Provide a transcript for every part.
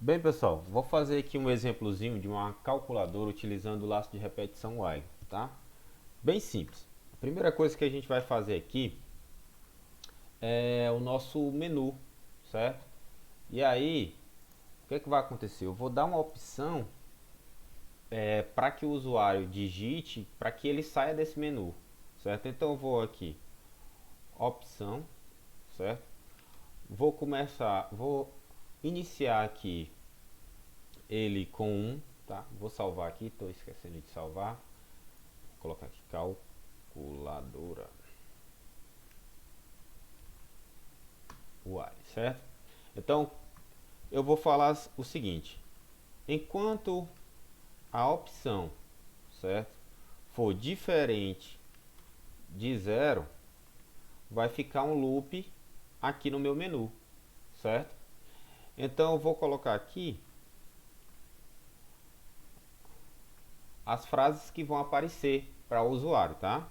Bem, pessoal, vou fazer aqui um exemplozinho de uma calculadora utilizando o laço de repetição while, tá? Bem simples. A primeira coisa que a gente vai fazer aqui é o nosso menu, certo? E aí, o que é que vai acontecer? Eu vou dar uma opção para que o usuário digite, para que ele saia desse menu, certo? Então eu vou aqui, opção, certo? Vou iniciar aqui ele com 1, tá? Vou salvar aqui, estou esquecendo de salvar. Vou colocar aqui calculadora while, certo? Então, eu vou falar o seguinte: enquanto a opção, certo, for diferente de 0, vai ficar um loop aqui no meu menu, certo? Então eu vou colocar aqui as frases que vão aparecer para o usuário, tá?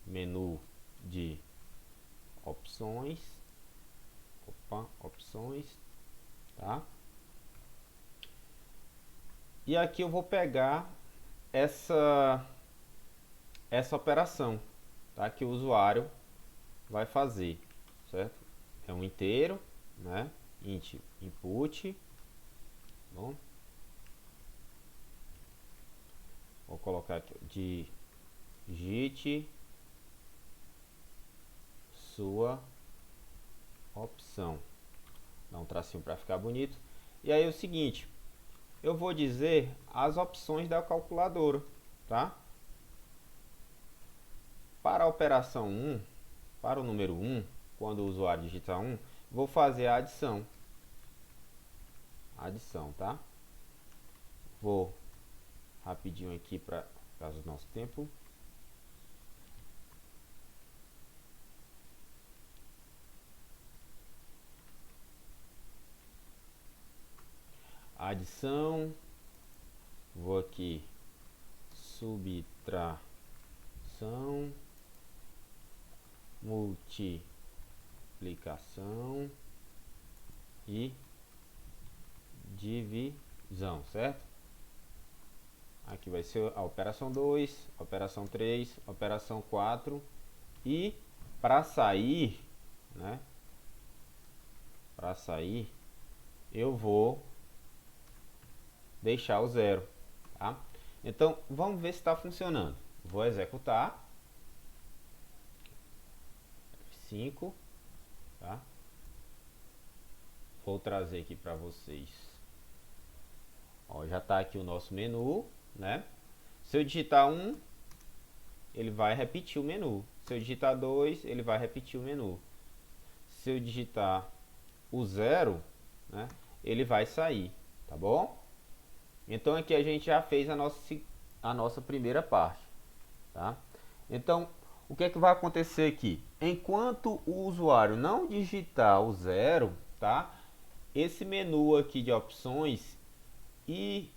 Menu de opções, opções, tá? E aqui eu vou pegar essa operação, tá? Que o usuário vai fazer, certo? É um inteiro, né? Int input, bom? Vou colocar aqui digite sua opção. Dá um tracinho para ficar bonito. E aí é o seguinte, eu vou dizer as opções da calculadora, tá? Para a operação 1, para o número 1, quando o usuário digitar 1, vou fazer a adição. Adição, tá? Vou rapidinho aqui para caso do nosso tempo. Adição, vou aqui subtração, multiplicação e divisão, certo? Aqui vai ser a operação 2, operação 3, operação 4 e para sair, né? Para sair, eu vou deixar o 0, tá? Então, vamos ver se está funcionando. Vou executar. 5, tá? Vou trazer aqui para vocês. Ó, já está aqui o nosso menu, né? Se eu digitar 1, ele vai repetir o menu. Se eu digitar 2, ele vai repetir o menu. Se eu digitar o 0, né, ele vai sair, tá bom? Então aqui a gente já fez a nossa primeira parte, tá? Então, o que é que vai acontecer aqui? Enquanto o usuário não digitar o 0, tá? Esse menu aqui de opções e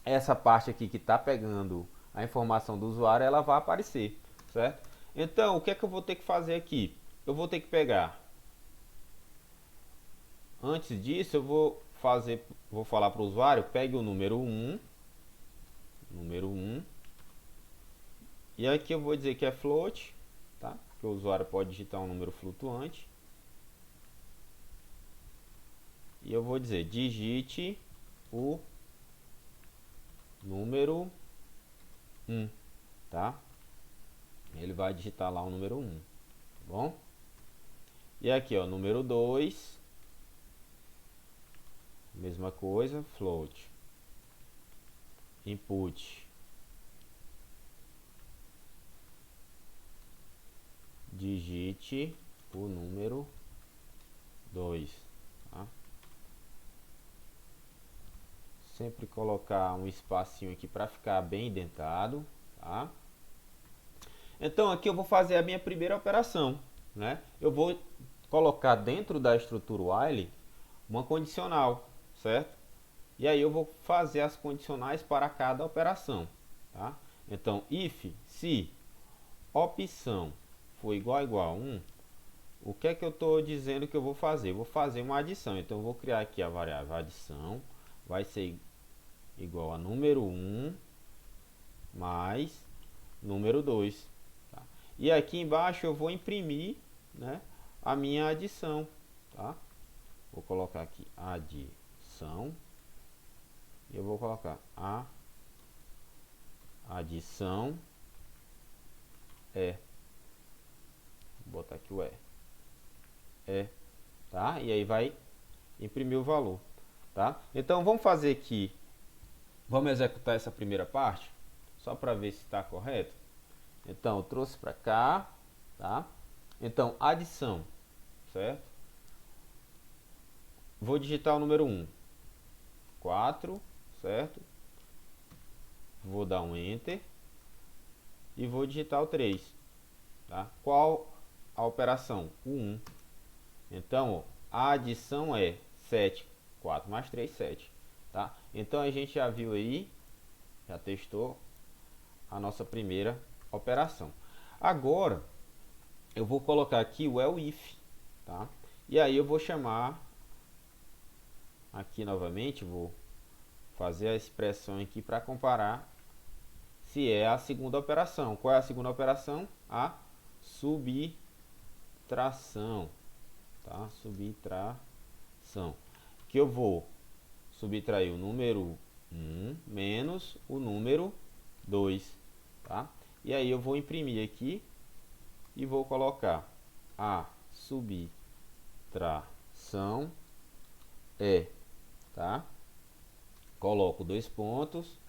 essa parte aqui que está pegando a informação do usuário, ela vai aparecer, certo? Então, o que é que eu vou ter que fazer aqui? Eu vou ter que pegar. Antes disso, eu vou falar para o usuário, pegue o número 1, e aqui eu vou dizer que é float, tá? Porque o usuário pode digitar um número flutuante. E eu vou dizer, digite o número 1, tá? Ele vai digitar lá o número 1, tá bom? E aqui, ó, número 2, mesma coisa, float, input, digite o número 2, tá? Sempre colocar um espacinho aqui para ficar bem indentado, tá? Então aqui eu vou fazer a minha primeira operação, né? Eu vou colocar dentro da estrutura while uma condicional, certo? E aí eu vou fazer as condicionais para cada operação, tá? Então, if, se opção for igual a 1, o que é que eu estou dizendo que eu vou fazer? Eu vou fazer uma adição. Então, eu vou criar aqui a variável adição. Vai ser igual a número 1 mais número 2. Tá? E aqui embaixo eu vou imprimir, né, a minha adição. Tá? Vou colocar aqui adição. E eu vou colocar a adição vou botar aqui o tá? E aí vai imprimir o valor, tá? Então vamos fazer aqui, vamos executar essa primeira parte, só para ver se está correto. Então eu trouxe para cá, tá? Então adição, certo? Vou digitar o número 1, 4, certo? Vou dar um Enter e vou digitar o 3, tá? Qual a operação? O 1. Então, a adição é 7, 4 mais 3, 7. Tá? Então, a gente já viu aí, já testou a nossa primeira operação. Agora, eu vou colocar aqui o else, tá? E aí eu vou chamar, aqui novamente, vou fazer a expressão aqui para comparar se é a segunda operação. Qual é a segunda operação? A subtração. Tá? Subtração. Que eu vou subtrair o número 1 menos o número 2. Tá? E aí eu vou imprimir aqui e vou colocar a subtração tá? Coloco 2 pontos,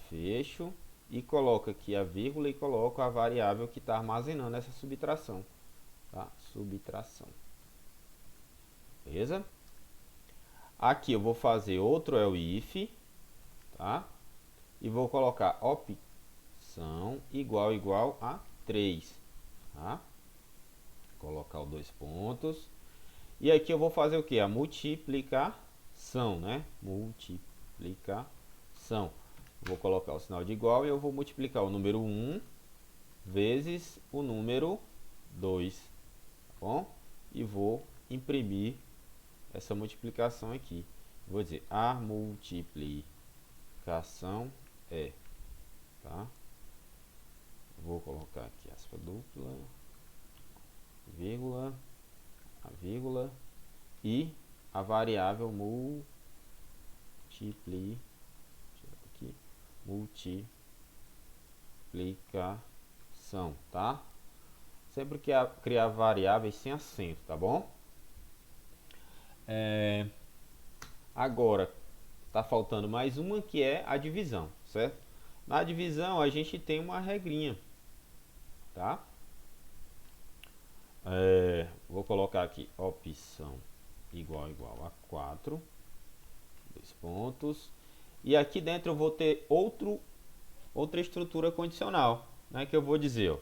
fecho e coloco aqui a vírgula e coloco a variável que está armazenando essa subtração. Tá? Subtração. Beleza? Aqui eu vou fazer outro else, tá? E vou colocar opção igual a 3, tá? Colocar os 2 pontos. E aqui eu vou fazer o que? A multiplicação, né? Multiplicação. Vou colocar o sinal de igual e eu vou multiplicar o número 1 vezes o número 2, tá bom? E vou imprimir essa multiplicação aqui. Vou dizer a multiplicação tá? Vou colocar aqui aspa dupla, vírgula, a vírgula e a variável multiplicação, tá? Sempre que criar variáveis sem acento, tá bom? Agora tá faltando mais uma, que é a divisão, certo? Na divisão a gente tem uma regrinha, tá? Vou colocar aqui opção igual a 4, 2 pontos, e aqui dentro eu vou ter outra estrutura condicional, né, que eu vou dizer, ó,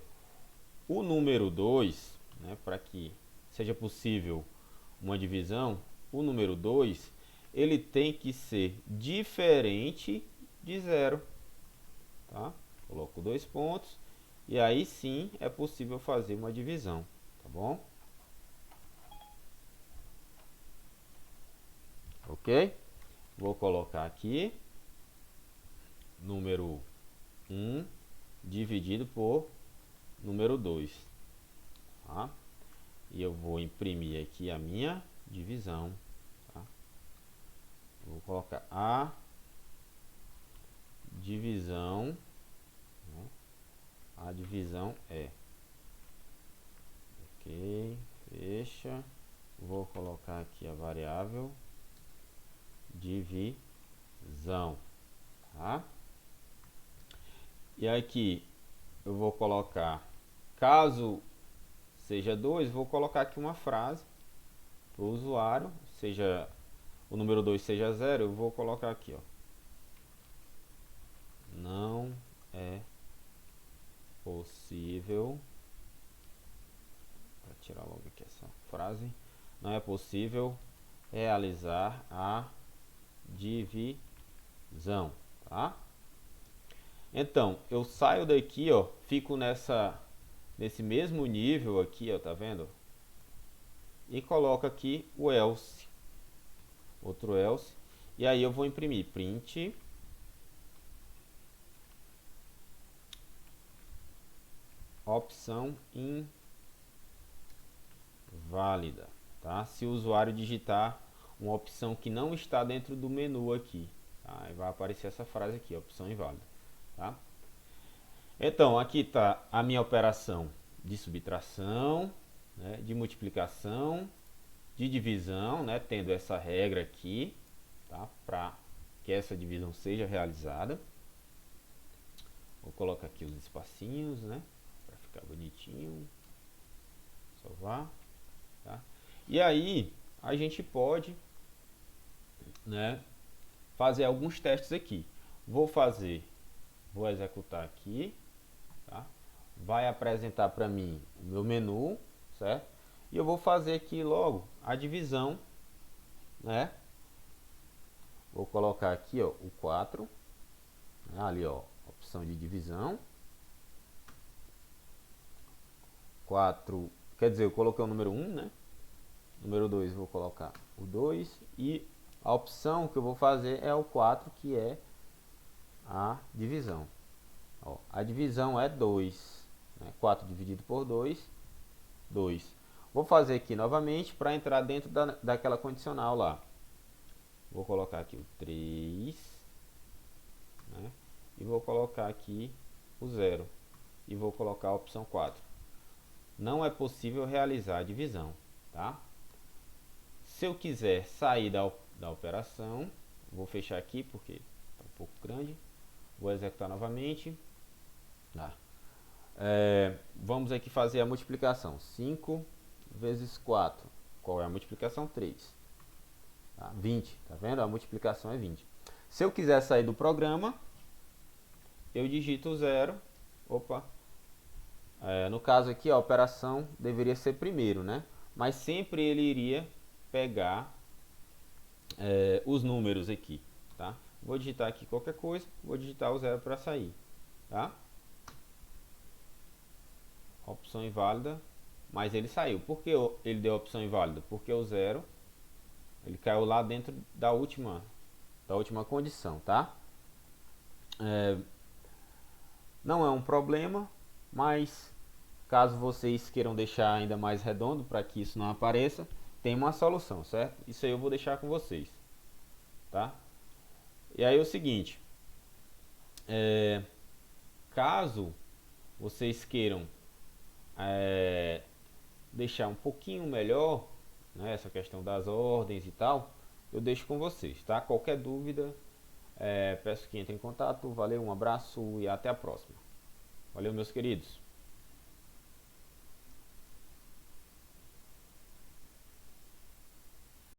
o número 2, né, para que seja possível uma divisão, o número 2 ele tem que ser diferente de 0, tá? Coloco 2 pontos e aí sim é possível fazer uma divisão, tá bom? Ok? Vou colocar aqui número 1 dividido por número 2, tá? E eu vou imprimir aqui a minha divisão, tá? Vou colocar a divisão, né? A divisão ok, fecha. Vou colocar aqui a variável divisão, tá? E aqui eu vou colocar, caso seja 2, vou colocar aqui uma frase para o usuário, seja o número 2 seja 0, eu vou colocar aqui, ó, não é possível, para tirar logo aqui essa frase, não é possível realizar a divisão, tá? Então, eu saio daqui, ó, fico nessa nesse mesmo nível aqui, ó, tá vendo? E coloco aqui o else, outro else, e aí eu vou imprimir print opção inválida, tá? Se o usuário digitar uma opção que não está dentro do menu aqui, tá? Aí vai aparecer essa frase aqui, opção inválida, tá? Então, aqui está a minha operação de subtração, né, de multiplicação, de divisão, né, tendo essa regra aqui, tá, para que essa divisão seja realizada. Vou colocar aqui os espacinhos, né, para ficar bonitinho. Salvar, tá? E aí a gente pode, né, fazer alguns testes aqui. Vou executar aqui, tá? Vai apresentar para mim o meu menu, certo? E eu vou fazer aqui logo a divisão, né? Vou colocar aqui, ó, o 4, né? Ali, ó, opção de divisão. 4, quer dizer, eu coloquei o número 1, né? Número 2, vou colocar o 2. E a opção que eu vou fazer é o 4, que é a divisão. Ó, a divisão é 2, né? 4 dividido por 2, 2. Vou fazer aqui novamente para entrar dentro daquela condicional lá. Vou colocar aqui o 3, né? E vou colocar aqui o 0. E vou colocar a opção 4. Não é possível realizar a divisão, tá? Se eu quiser sair da operação, vou fechar aqui porque está um pouco grande. Vou executar novamente. Tá. Vamos aqui fazer a multiplicação. 5 vezes 4. Qual é a multiplicação? 3. Tá? 20. Tá vendo? A multiplicação é 20. Se eu quiser sair do programa, eu digito 0. Opa. No caso aqui, a operação deveria ser primeiro, né? Mas sempre ele iria pegar os números aqui, tá? Vou digitar aqui qualquer coisa, vou digitar o 0 para sair, tá? Opção inválida, mas ele saiu. Por que ele deu a opção inválida? Porque o 0 ele caiu lá dentro da última condição, tá? Não é um problema, mas caso vocês queiram deixar ainda mais redondo para que isso não apareça, tem uma solução, certo? Isso aí eu vou deixar com vocês, tá? E aí é o seguinte, caso vocês queiram deixar um pouquinho melhor, né, essa questão das ordens e tal, eu deixo com vocês, tá? Qualquer dúvida, peço que entrem em contato. Valeu, um abraço e até a próxima. Valeu, meus queridos.